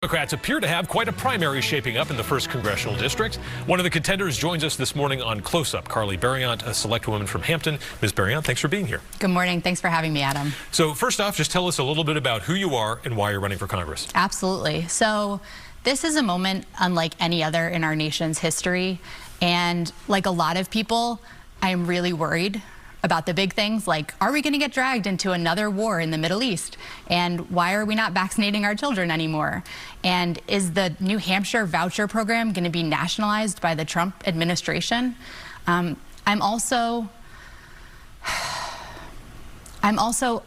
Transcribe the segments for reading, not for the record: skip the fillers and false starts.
Democrats appear to have quite a primary shaping up in the 1st Congressional District. One of the contenders joins us this morning on Close Up, Carleigh Beriont, a select woman from Hampton. Ms. Beriont, thanks for being here. Good morning. Thanks for having me, Adam. So first off, just tell us a little bit about who you are and why you're running for Congress. Absolutely. So this is a moment unlike any other in our nation's history. And like a lot of people, I am really worried about the big things like, are we going to get dragged into another war in the Middle East? And why are we not vaccinating our children anymore? And is the New Hampshire voucher program going to be nationalized by the Trump administration? I'm also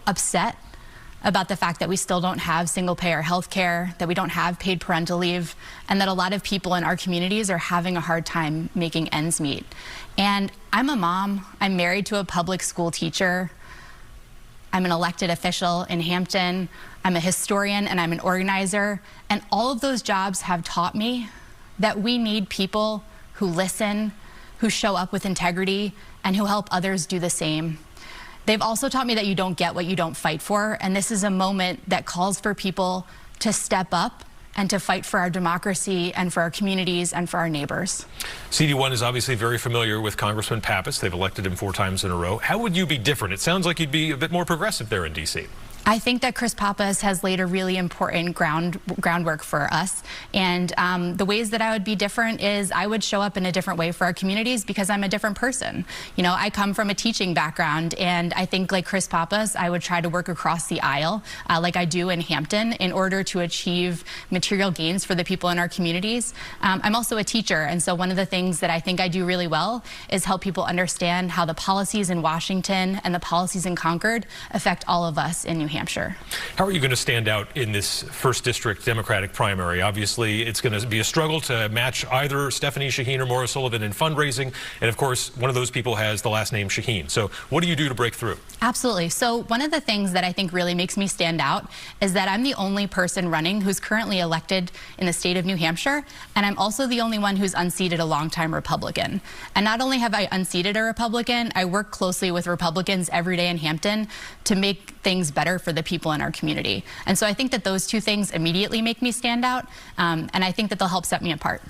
upset about the fact that we still don't have single-payer health care, that we don't have paid parental leave, and that a lot of people in our communities are having a hard time making ends meet. And I'm a mom. I'm married to a public school teacher. I'm an elected official in Hampton. I'm a historian and I'm an organizer. And all of those jobs have taught me that we need people who listen, who show up with integrity, and who help others do the same. They've also taught me that you don't get what you don't fight for, and this is a moment that calls for people to step up and to fight for our democracy and for our communities and for our neighbors. CD1 is obviously very familiar with Congressman Pappas. They've elected him 4 times in a row. How would you be different? It sounds like you'd be a bit more progressive there in D.C. I think that Chris Pappas has laid a really important groundwork for us. And the ways that I would be different is I would show up in a different way for our communities because I'm a different person. You know, I come from a teaching background, and I think like Chris Pappas, I would try to work across the aisle like I do in Hampton in order to achieve material gains for the people in our communities. I'm also a teacher, and so one of the things that I think I do really well is help people understand how the policies in Washington and the policies in Concord affect all of us in New Hampshire. How are you going to stand out in this 1st District Democratic primary? Obviously, it's going to be a struggle to match either Stephanie Shaheen or Maura Sullivan in fundraising. And of course, one of those people has the last name Shaheen. So what do you do to break through? Absolutely. So one of the things that I think really makes me stand out is that I'm the only person running who's currently elected in the state of New Hampshire. And I'm also the only one who's unseated a longtime Republican. And not only have I unseated a Republican, I work closely with Republicans every day in Hampton to make things better for the people in our community. And so I think that those 2 things immediately make me stand out, and I think that they'll help set me apart.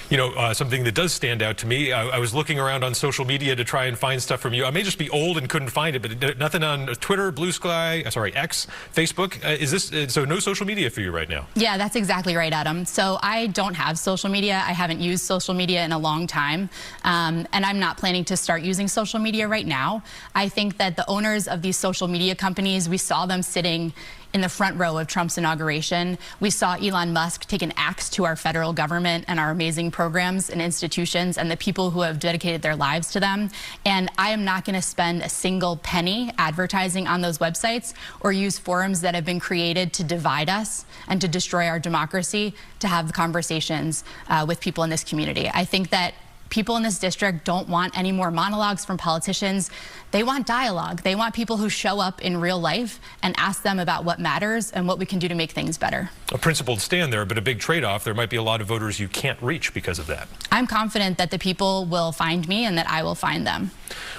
You know, something that does stand out to me, I was looking around on social media to try and find stuff from you. I may just be old and couldn't find it, but nothing on Twitter, Blue Sky, X, Facebook. Is this, so no social media for you right now? Yeah, that's exactly right, Adam. So I don't have social media. I haven't used social media in a long time, and I'm not planning to start using social media right now. I think that the owners of these social media companies, we saw them sitting in the front row of Trump's inauguration. We saw Elon Musk take an axe to our federal government and our amazing programs and institutions and the people who have dedicated their lives to them. And I am not going to spend a single penny advertising on those websites or use forums that have been created to divide us and to destroy our democracy to have the conversations with people in this community. I think that people in this district don't want any more monologues from politicians. They want dialogue. They want people who show up in real life and ask them about what matters and what we can do to make things better. A principled stand there, but a big trade-off. There might be a lot of voters you can't reach because of that. I'm confident that the people will find me and that I will find them.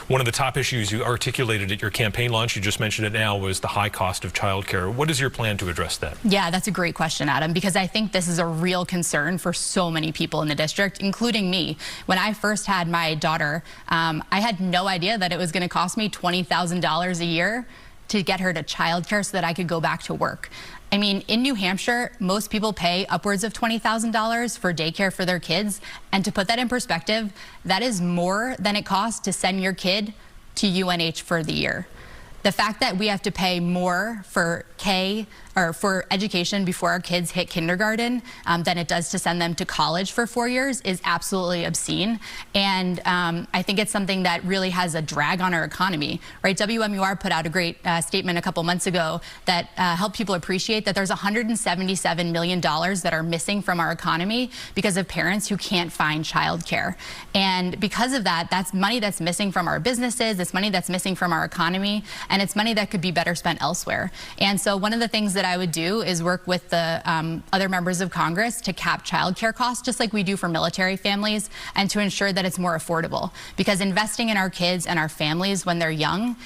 One of the top issues you articulated at your campaign launch, you just mentioned it now, was the high cost of childcare. What is your plan to address that? Yeah, that's a great question, Adam, because I think this is a real concern for so many people in the district, including me. When I first had my daughter, I had no idea that it was going to cost me $20,000 a year to get her to childcare so that I could go back to work. I mean, in New Hampshire, most people pay upwards of $20,000 for daycare for their kids. And to put that in perspective, that is more than it costs to send your kid to UNH for the year. The fact that we have to pay more for for education before our kids hit kindergarten than it does to send them to college for 4 years is absolutely obscene. And I think it's something that really has a drag on our economy, right? WMUR put out a great statement a couple months ago that helped people appreciate that there's $177 million that are missing from our economy because of parents who can't find childcare. And because of that, that's money that's missing from our businesses, it's money that's missing from our economy, and it's money that could be better spent elsewhere. And so one of the things that I would do is work with the other members of Congress to cap childcare costs, just like we do for military families, and to ensure that it's more affordable. Because investing in our kids and our families when they're young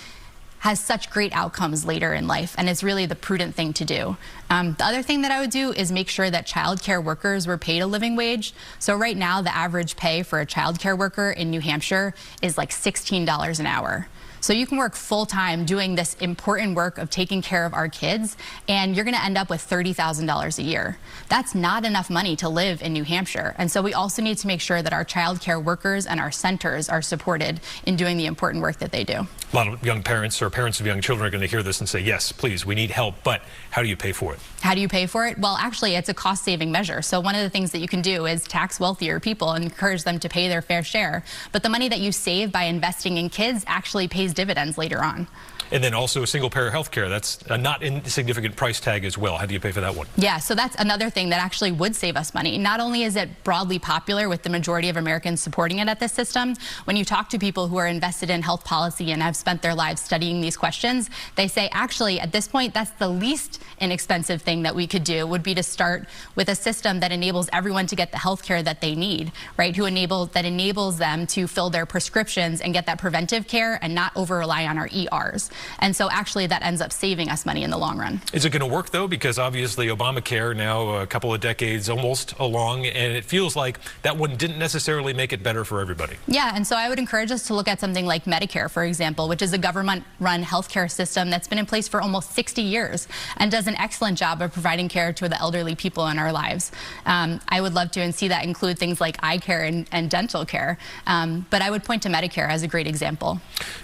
has such great outcomes later in life, and it's really the prudent thing to do. The other thing that I would do is make sure that childcare workers were paid a living wage. So right now, the average pay for a childcare worker in New Hampshire is like $16 an hour. So you can work full-time doing this important work of taking care of our kids, and you're going to end up with $30,000 a year. That's not enough money to live in New Hampshire. And so we also need to make sure that our childcare workers and our centers are supported in doing the important work that they do. A lot of young parents or parents of young children are going to hear this and say, yes, please, we need help, but how do you pay for it? How do you pay for it? Well, actually, it's a cost-saving measure. So one of the things that you can do is tax wealthier people and encourage them to pay their fair share. But the money that you save by investing in kids actually pays dividends later on. And then also single-payer health care. That's a not insignificant price tag as well. How do you pay for that one? Yeah, so that's another thing that actually would save us money. Not only is it broadly popular with the majority of Americans supporting it at this system, when you talk to people who are invested in health policy and have spent their lives studying these questions, they say, actually, at this point, that's the least inexpensive thing that we could do, would be to start with a system that enables everyone to get the health care that they need, right? That enables them to fill their prescriptions and get that preventive care and not over-rely on our ERs. And so actually that ends up saving us money in the long run. Is it going to work, though? Because obviously Obamacare now a couple of decades almost along, and it feels like that one didn't necessarily make it better for everybody. Yeah, and so I would encourage us to look at something like Medicare, for example, which is a government-run healthcare system that's been in place for almost 60 years and does an excellent job of providing care to the elderly people in our lives. I would love to see that include things like eye care and dental care, but I would point to Medicare as a great example.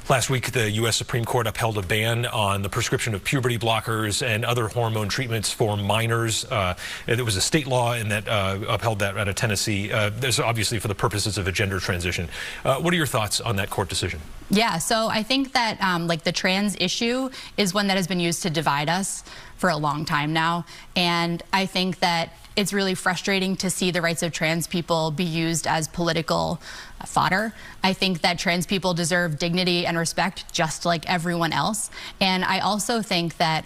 Last week, the U.S. Supreme Court upheld a ban on the prescription of puberty blockers and other hormone treatments for minors. There was a state law in that upheld that out of Tennessee. There's obviously for the purposes of a gender transition. What are your thoughts on that court decision? Yeah, so I think that like the trans issue is one that has been used to divide us for a long time now, and I think that it's really frustrating to see the rights of trans people be used as political fodder. I think that trans people deserve dignity and respect just like everyone else. And I also think that,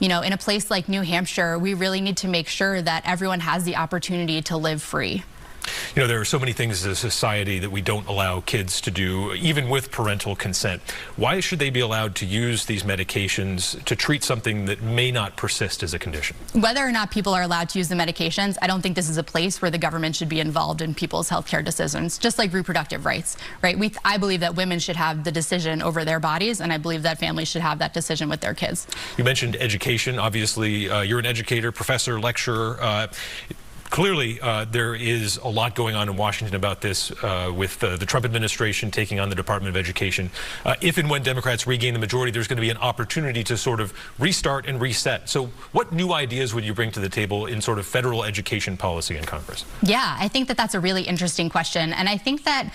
you know, in a place like New Hampshire, we really need to make sure that everyone has the opportunity to live free. You know, there are so many things as a society that we don't allow kids to do, even with parental consent. Why should they be allowed to use these medications to treat something that may not persist as a condition? Whether or not people are allowed to use the medications, I don't think this is a place where the government should be involved in people's healthcare decisions, just like reproductive rights, right? I believe that women should have the decision over their bodies, and I believe that families should have that decision with their kids. You mentioned education. Obviously, you're an educator, professor, lecturer. Clearly, there is a lot going on in Washington about this with the Trump administration taking on the Department of Education. If and when Democrats regain the majority, there's going to be an opportunity to sort of restart and reset. So what new ideas would you bring to the table in sort of federal education policy in Congress? Yeah, I think that that's a really interesting question. And I think that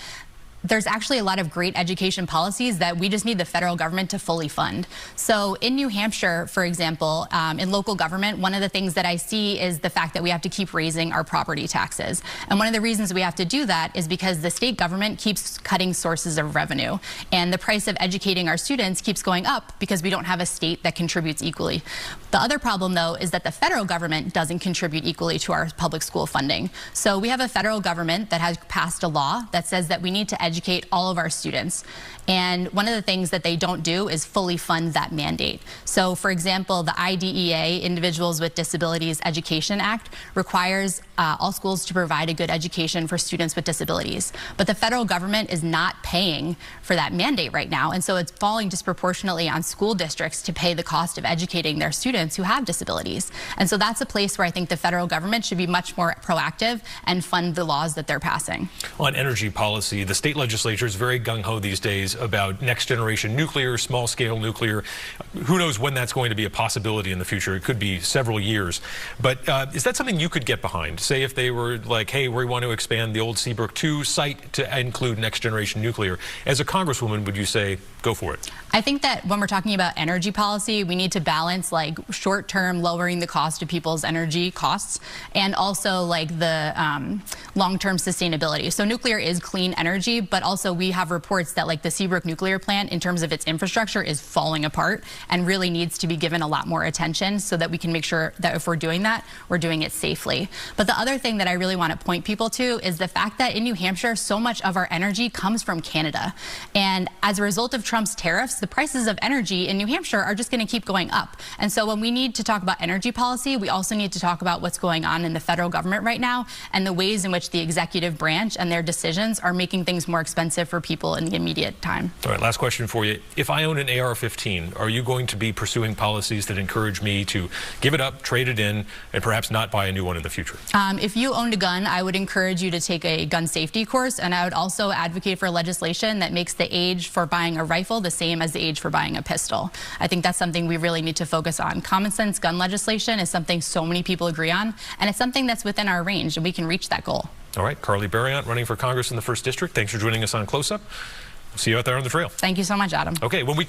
there's actually a lot of great education policies that we just need the federal government to fully fund. So in New Hampshire, for example, in local government, one of the things that I see is the fact that we have to keep raising our property taxes. And one of the reasons we have to do that is because the state government keeps cutting sources of revenue. And the price of educating our students keeps going up because we don't have a state that contributes equally. The other problem, though, is that the federal government doesn't contribute equally to our public school funding. So we have a federal government that has passed a law that says that we need to educate all of our students. And one of the things that they don't do is fully fund that mandate. So, for example, the IDEA, Individuals with Disabilities Education Act, requires all schools to provide a good education for students with disabilities. But the federal government is not paying for that mandate right now. And so it's falling disproportionately on school districts to pay the cost of educating their students who have disabilities. And so that's a place where I think the federal government should be much more proactive and fund the laws that they're passing. On energy policy, the state legislature is very gung-ho these days about next generation nuclear, small scale nuclear. Who knows when that's going to be a possibility in the future? It could be several years. But is that something you could get behind? Say if they were like, hey, we want to expand the old Seabrook 2 site to include next generation nuclear. As a congresswoman, would you say, go for it? I think that when we're talking about energy policy, we need to balance like short-term lowering the cost of people's energy costs and also like the long-term sustainability. So nuclear is clean energy, but also we have reports that like the Seabrook nuclear plant in terms of its infrastructure is falling apart and really needs to be given a lot more attention so that we can make sure that if we're doing that, we're doing it safely. But the other thing that I really want to point people to is the fact that in New Hampshire, so much of our energy comes from Canada. And as a result of Trump's tariffs, the prices of energy in New Hampshire are just going to keep going up. And so when we need to talk about energy policy, we also need to talk about what's going on in the federal government right now and the ways in which the executive branch and their decisions are making things more expensive for people in the immediate time. All right, last question for you. If I own an AR-15, are you going to be pursuing policies that encourage me to give it up, trade it in, and perhaps not buy a new one in the future? If you owned a gun, I would encourage you to take a gun safety course, and I would also advocate for legislation that makes the age for buying a rifle the same as the age for buying a pistol. I think that's something we really need to focus on. Common sense gun legislation is something so many people agree on, and it's something that's within our range, and we can reach that goal. All right, Carleigh Beriont, running for Congress in the 1st District. Thanks for joining us on Close Up. See you out there on the trail. Thank you so much, Adam. Okay, when we